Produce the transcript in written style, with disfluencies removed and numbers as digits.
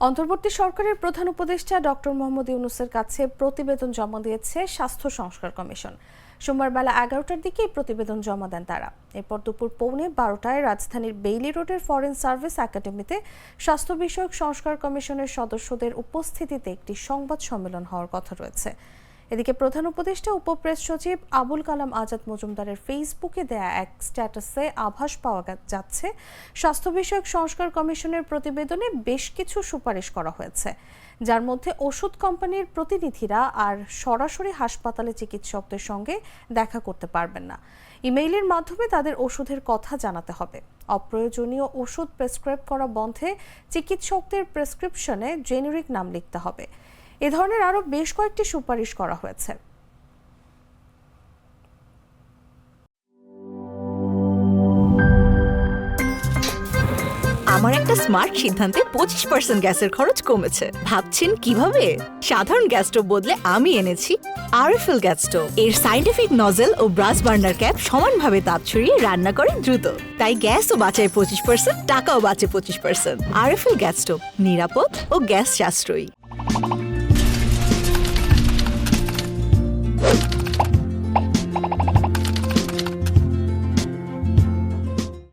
অন্তর্বর্তী সরকারের প্রধান উপদেষ্টা ডক্টর মোহাম্মদ ইউনূসের কাছে প্রতিবেদন জমা দিয়েছে স্বাস্থ্য সংস্কার কমিশন। সোমবার বেলা 11টার দিকে এই প্রতিবেদন জমা দেন তারা। এরপর দুপুর 11:15টায় রাজধানীর বেইলি রোডের ফরেন সার্ভিস একাডেমিতে স্বাস্থ্য বিষয়ক সংস্কার কমিশনের সদস্যদের উপস্থিতিতে একটি সংবাদ সম্মেলন হওয়ার কথা রয়েছে। এদিকে প্রধান উপদেষ্টা উপপ্রেস সচিব আবুল কালাম আজাদ মজুমদারের ফেসবুকে দেয়া এক স্ট্যাটাসে আভাস পাওয়া যাচ্ছে স্বাস্থ্য বিষয়ক সংস্কার কমিশনের প্রতিবেদনে বেশ কিছু সুপারিশ করা হয়েছে, যার মধ্যে ওষুধ কোম্পানির প্রতিনিধিরা আর সরাসরি হাসপাতালে চিকিৎসকদের সঙ্গে দেখা করতে পারবেন না। ইমেইলের মাধ্যমে তাদের ওষুধের কথা জানাতে হবে। অপ্রয়োজনীয় ওষুধ প্রেসক্রাইব করা বন্ধে চিকিৎসকদের প্রেসক্রিপশনে জেনেরিক নাম লিখতে হবে। এ ধরনের আরো বেশ কয়েকটি সুপারিশ করা হয়েছে। আমার একটা স্মার্ট সিদ্ধান্তে 25% গ্যাসের খরচ কমেছে। ভাবছেন কিভাবে? সাধারণ গ্যাস স্টোভ বদলে আমি এনেছি আরএফএল গ্যাস স্টোভ। এর সাইন্টিফিক নজল ও ব্রাস বার্নার ক্যাপ সমানভাবে তাপ ছড়িয়ে রান্না করে দ্রুত। তাই গ্যাসও বাঁচায় 25%, টাকাও বাঁচে 25%। আরএফএল গ্যাস স্টোভ নিরাপদ ও গ্যাস সাশ্রয়ী।